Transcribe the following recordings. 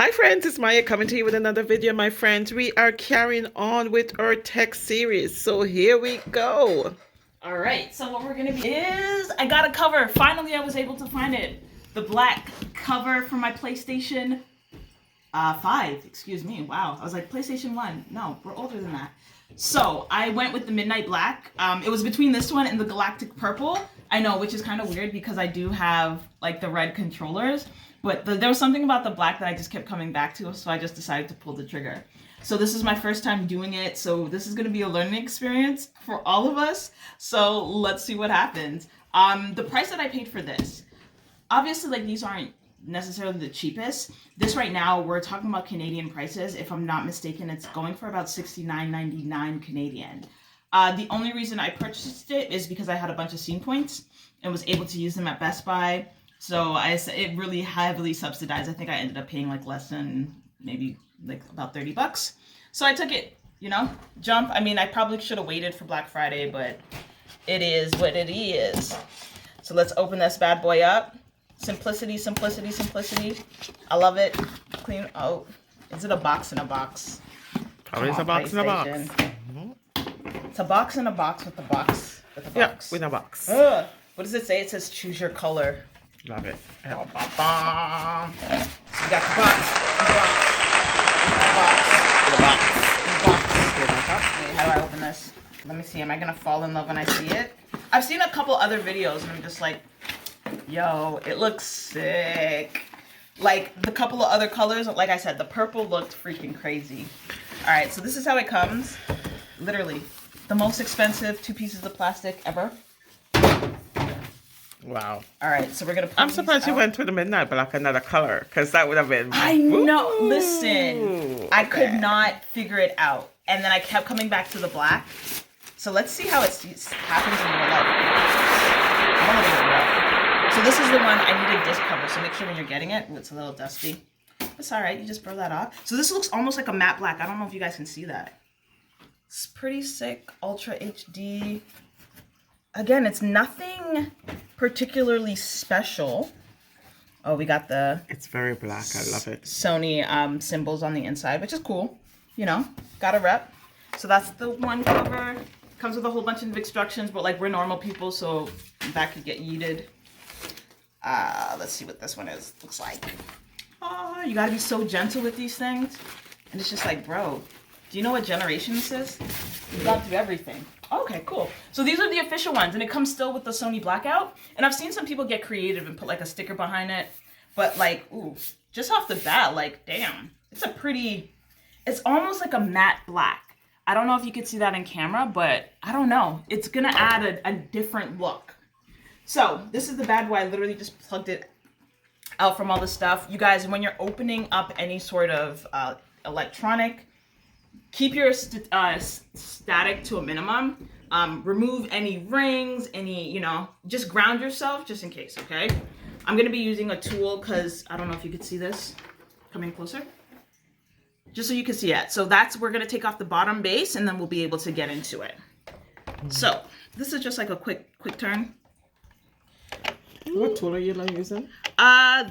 Hi friends, it's Maya coming to you with another video, my friends. We are carrying on with our tech series, so here we go. All right, so what we're gonna be is, I got a cover. Finally, I was able to find it. The black cover for my PlayStation 5, excuse me. Wow, I was like, PlayStation 1. No, we're older than that. So I went with the Midnight Black. It was between this one and the Galactic Purple. I know, which is kind of weird because I do have like the red controllers, but there was something about the black that I just kept coming back to, so I just decided to pull the trigger. So this is my first time doing it, so this is going to be a learning experience for all of us. So let's see what happens. The price that I paid for this, obviously, like, these aren't necessarily the cheapest. This right now, we're talking about Canadian prices. If I'm not mistaken, it's going for about $69.99 Canadian. The only reason I purchased it is because I had a bunch of scene points and was able to use them at Best Buy. So it really heavily subsidized. I think I ended up paying like less than maybe like about $30. So I took it, you know, jump. I mean, I probably should have waited for Black Friday, but it is what it is. So let's open this bad boy up. Simplicity, simplicity, simplicity. I love it. Clean. Oh, is it a box in a box? Always a box in a box. It's a box in a box with a box. With a box. Yeah, with a box. Ugh. What does it say? It says choose your color. Love it. So we got the box. The box. Wait, how do I open this? Let me see. Am I gonna fall in love when I see it? I've seen a couple other videos and I'm just like, yo, it looks sick. Like the couple of other colors, like I said, the purple looked freaking crazy. All right, so this is how it comes. Literally, the most expensive 2 pieces of plastic ever. Wow. All right, so we're gonna. I'm surprised you went with the Midnight Black, another color, because that would have been. I know. Ooh, listen, I could not figure it out, and then I kept coming back to the black. So let's see how it happens in real life. So this is the one I needed disc cover. So make sure when you're getting it, it's a little dusty. It's all right. You just burn that off. So this looks almost like a matte black. I don't know if you guys can see that. It's pretty sick. Ultra HD. Again, it's nothing particularly special. Oh, we got the... It's very black. I love it. Sony symbols on the inside, which is cool. You know, got a rep. So that's the one cover. Comes with a whole bunch of instructions, but like we're normal people, so that could get yeeted. Let's see what this one looks like. Oh, you gotta be so gentle with these things. And it's just like, bro, do you know what generation this is? We've gone through everything. Okay, cool. So these are the official ones, and it comes still with the Sony blackout. And I've seen some people get creative and put like a sticker behind it. But like, ooh, just off the bat, like, damn. It's almost like a matte black. I don't know if you could see that in camera, but I don't know. It's gonna add a different look. So this is the bad boy. I literally just plugged it out from all the stuff. You guys, when you're opening up any sort of electronic, keep your static to a minimum. Remove any rings, just ground yourself just in case, okay? I'm going to be using a tool because I don't know if you could see this. Coming closer. Just so you can see it. So we're going to take off the bottom base and then we'll be able to get into it. So this is just like a quick turn. What tool are you using?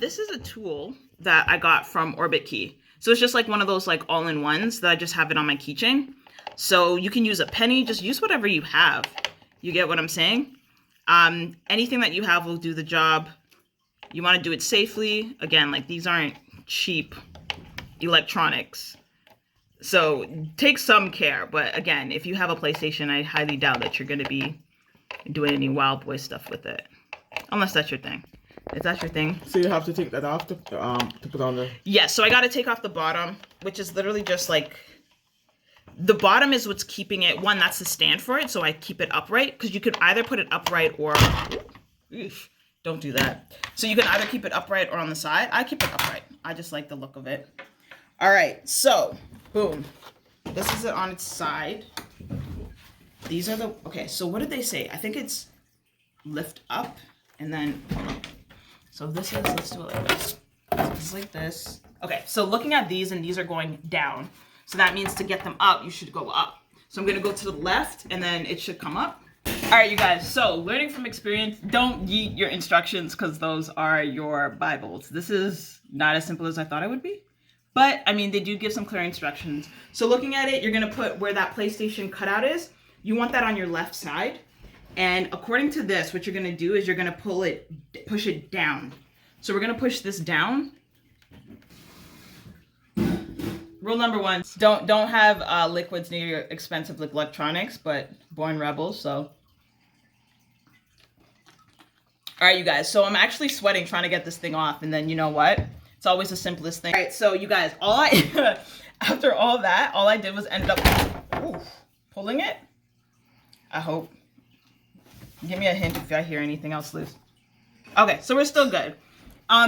This is a tool that I got from Orbit Key. So it's just like one of those like all-in-ones that I just have it on my keychain. So you can use a penny, just use whatever you have. You get what I'm saying? Anything that you have will do the job. You want to do it safely. Again, like these aren't cheap electronics. So take some care. But again, if you have a PlayStation, I highly doubt that you're going to be doing any wild boy stuff with it. Unless that's your thing. Is that your thing? So you have to take that off to put on the... Yes, so I got to take off the bottom, which is literally just like... The bottom is what's keeping it... One, that's the stand for it, so I keep it upright. Because you could either put it upright or... Oof, don't do that. So you can either keep it upright or on the side. I keep it upright. I just like the look of it. All right, so... Boom. This is it on its side. These are the... Okay, so what did they say? I think it's lift up and then... So this is, let's do it like this. So it's like this. Okay, so looking at these, and these are going down. So that means to get them up, you should go up. So I'm gonna go to the left, and then it should come up. All right, you guys, so learning from experience, don't yeet your instructions because those are your Bibles. This is not as simple as I thought it would be, But, I mean, they do give some clear instructions. So looking at it, you're going to put where that PlayStation cutout is. You want that on your left side. And according to this, what you're going to do is you're going to push it down. So we're going to push this down. Rule number 1, don't have liquids near your expensive electronics, but born rebels, so. All right, you guys, so I'm actually sweating trying to get this thing off, and then you know what? It's always the simplest thing. All right, so you guys, after all that, all I did was ended up pulling it. I hope. Give me a hint if I hear anything else loose. Okay, so we're still good.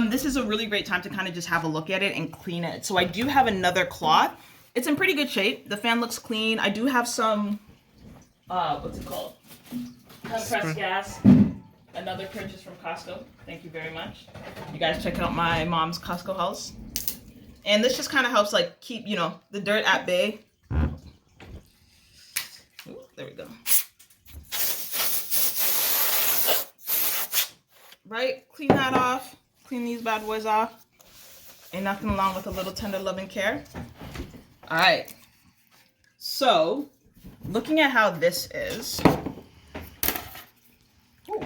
This is a really great time to kind of just have a look at it and clean it. So I do have another cloth. It's in pretty good shape. The fan looks clean. I do have some, what's it called? Compressed gas. Another purchase from Costco. Thank you very much. You guys check out my mom's Costco house. And this just kind of helps like keep, you know, the dirt at bay. Ooh, there we go. Right? Clean that off. Clean these bad boys off. Ain't nothing wrong with a little tender loving care. All right. So, looking at how this is. Ooh.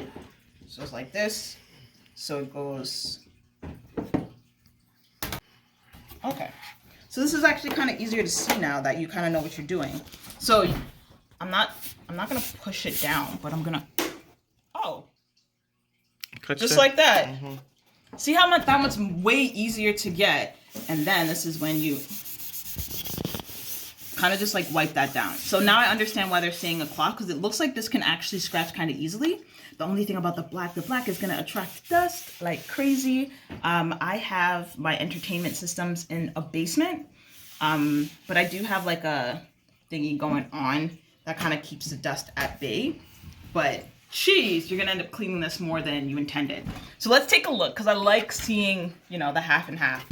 So it's like this. So it goes. Okay. So this is actually kind of easier to see now that you kind of know what you're doing. So I'm not gonna push it down, but I'm gonna. Oh. Just like that. Mm-hmm. See how much that much way easier to get, and then this is when you kind of just like wipe that down. So now I understand why they're saying a cloth, because it looks like this can actually scratch kind of easily. The only thing about the black is going to attract dust like crazy. I have my entertainment systems in a basement, but I do have like a thingy going on that kind of keeps the dust at bay. But geez, you're going to end up cleaning this more than you intended. So let's take a look, because I like seeing, you know, the half and half.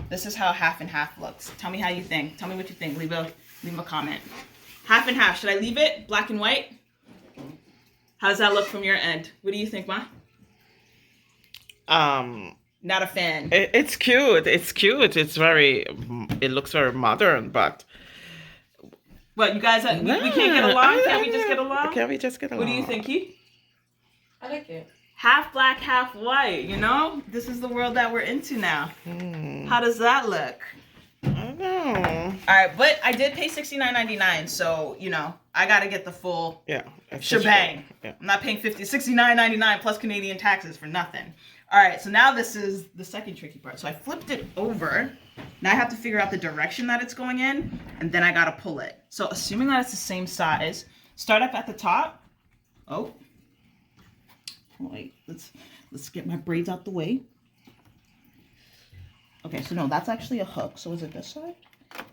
This is how half and half looks. Tell me how you think. Tell me what you think. Leave a comment. Half and half. Should I leave it black and white? How does that look from your end? What do you think, Ma? Not a fan. It's cute. It's cute. It looks very modern, but. What, you guys, we can't get along? Can't we just get along? Can we just get along? What do you think, Keith? I like it. Half black, half white, you know? This is the world that we're into now. How does that look? I don't know. All right, but I did pay $69.99, so, you know, I got to get the full shebang. Yeah. I'm not paying $69.99 plus Canadian taxes for nothing. All right, so now this is the second tricky part. So I flipped it over. Now I have to figure out the direction that it's going in, and then I got to pull it. So assuming that it's the same size, start up at the top. Oh, wait, let's get my braids out the way. Okay, so no, that's actually a hook. So is it this side?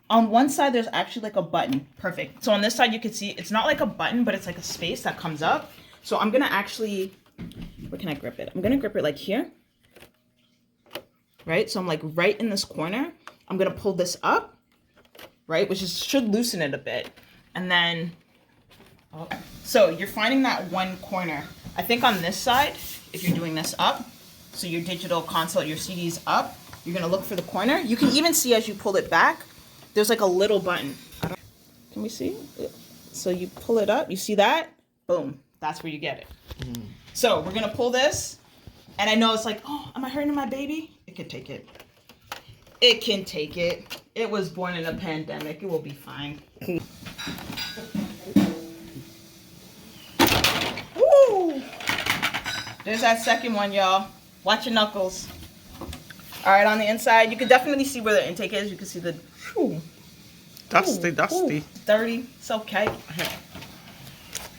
On one side, there's actually like a button. Perfect. So on this side, you can see it's not like a button, but it's like a space that comes up. So I'm going to actually, where can I grip it? I'm going to grip it like here. Right? So I'm like right in this corner. I'm going to pull this up, right? Which should loosen it a bit. And then, so you're finding that one corner. I think on this side, if you're doing this up, so your digital console, your CD's up, you're going to look for the corner. You can even see as you pull it back, there's like a little button. Can we see? So you pull it up, you see that? Boom. That's where you get it. Mm-hmm. So we're going to pull this. And I know it's like, oh, am I hurting my baby? It can take it. It can take it. It was born in a pandemic. It will be fine. Woo! There's that second one, y'all. Watch your knuckles. All right, on the inside, you can definitely see where the intake is. You can see the dusty. Dirty. It's okay.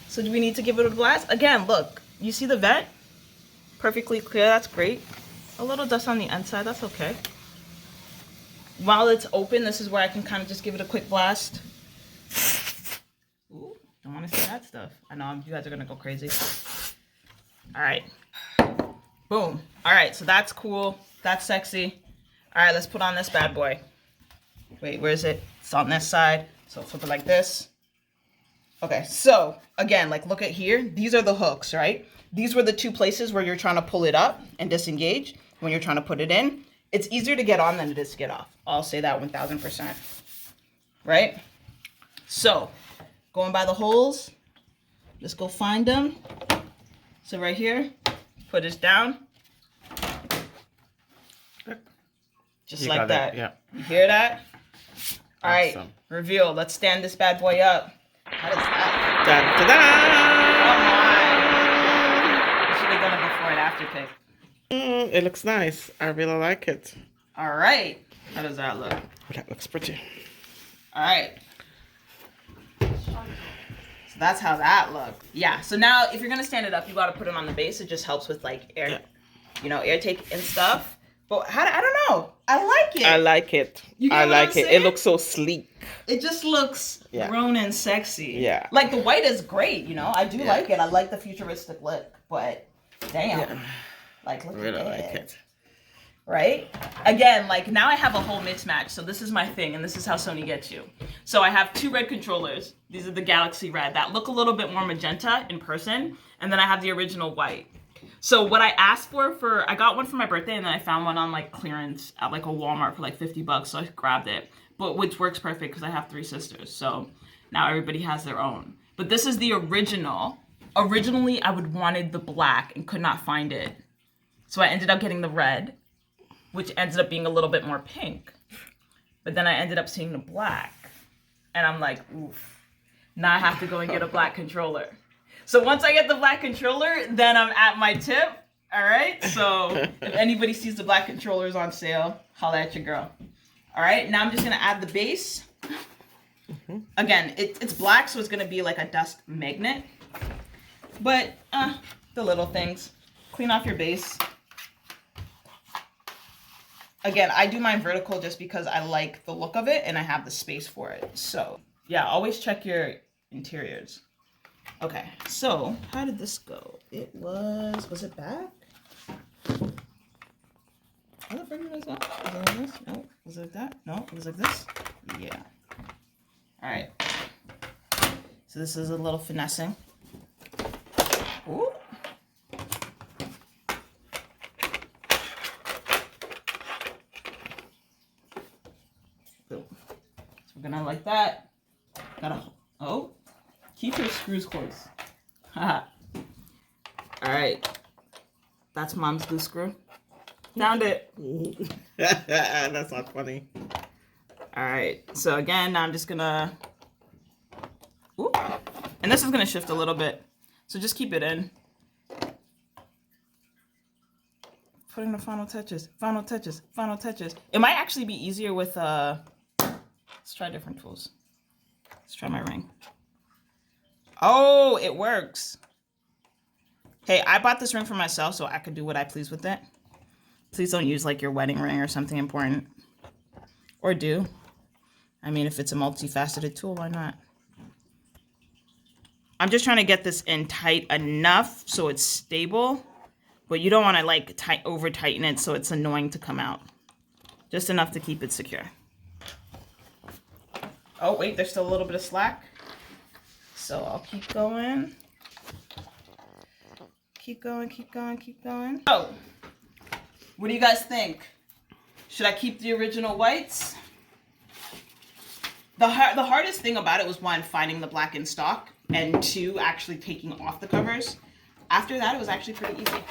So do we need to give it a blast? Again, look. You see the vent? Perfectly clear. That's great. A little dust on the inside. That's okay. While it's open, this is where I can kind of just give it a quick blast. Ooh, don't want to see that stuff. I know you guys are going to go crazy. All right. Boom. All right, so that's cool. That's sexy. All right, let's put on this bad boy. Wait, where is it? It's on this side. So flip it like this. Okay, so again, like look at here. These are the hooks, right? These were the two places where you're trying to pull it up and disengage when you're trying to put it in. It's easier to get on than it is to get off. I'll say that 1000%. Right? So, going by the holes, let's go find them. So right here, put this down. Just like that. Yeah. You hear that? All right, Awesome. reveal. Let's stand this bad boy up. How does that? Da, da, da. Come on. You should have done it before and after pic. It looks nice. I really like it. All right. How does that look? Oh, that looks pretty. All right. So that's how that looks. Yeah. So now, if you're gonna stand it up, you gotta put it on the base. It just helps with like air, air take and stuff. But I don't know. I like it. I like it. You get I what I'm like it. saying? It looks so sleek. It just looks grown and sexy. Yeah. Like the white is great, I do like it. I like the futuristic look, but damn. Yeah. Like look Really at like it. it. Right? Again, like now I have a whole mismatch. So this is my thing, and this is how Sony gets you. So I have 2 red controllers. These are the Galaxy Red that look a little bit more magenta in person, and then I have the original white. So what I asked for I got one for my birthday, and then I found one on like clearance at like a Walmart for like $50, so I grabbed it. But which works perfect because I have 3 sisters, so now everybody has their own. But this is the original. Originally, I would wanted the black and could not find it. So I ended up getting the red, which ended up being a little bit more pink. But then I ended up seeing the black. And I'm like, oof. Now I have to go and get a black controller. So once I get the black controller, then I'm at my tip. All right? So if anybody sees the black controllers on sale, holla at your girl. All right? Now I'm just going to add the base. Again, it's black, so it's going to be like a dust magnet. But the little things. Clean off your base. Again, I do mine vertical just because I like the look of it and I have the space for it. So, yeah, always check your interiors. Okay, so how did this go? Was it back? Was it bringing this up? Was it like this? No. Was it like that? No. It was like this? Yeah. All right. So this is a little finessing. Ooh. So we're gonna like that. Keep your screws close. Haha. All right. That's mom's glue screw. Found it. That's not funny. All right. So again, now I'm just gonna. Ooh. And this is gonna shift a little bit. So just keep it in. Putting the final touches. Final touches. Final touches. It might actually be easier with let's try different tools. Let's try my ring. Oh, it works. Hey, I bought this ring for myself so I could do what I please with it. Please don't use like your wedding ring or something important. Or do. I mean, if it's a multifaceted tool, why not? I'm just trying to get this in tight enough so it's stable. But you don't want to like over tighten it so it's annoying to come out. Just enough to keep it secure. Oh, wait, there's still a little bit of slack. So I'll keep going. Keep going, keep going, keep going. Oh, what do you guys think? Should I keep the original whites? The hardest thing about it was 1, finding the black in stock, and 2, actually taking off the covers. After that, it was actually pretty easy.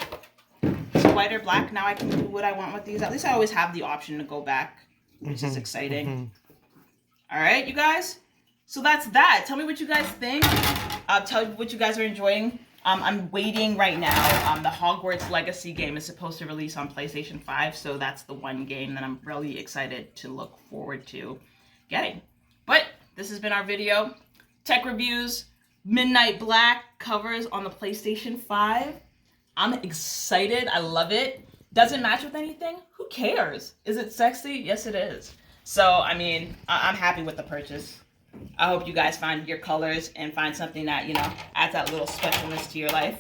So white or black, now I can do what I want with these. At least I always have the option to go back, which is exciting. All right, you guys? So that's that. Tell me what you guys think. Tell me what you guys are enjoying. I'm waiting right now. The Hogwarts Legacy game is supposed to release on PlayStation 5, so that's the one game that I'm really excited to look forward to getting. But this has been our video. Tech reviews, midnight black covers on the PlayStation 5. I'm excited. I love it. Doesn't match with anything? Who cares? Is it sexy? Yes, it is. So, I mean, I'm happy with the purchase. I hope you guys find your colors and find something that, adds that little specialness to your life.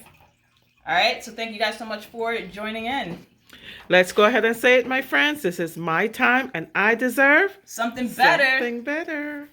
All right, so thank you guys so much for joining in. Let's go ahead and say it, my friends. This is my time, and I deserve something better. Something better.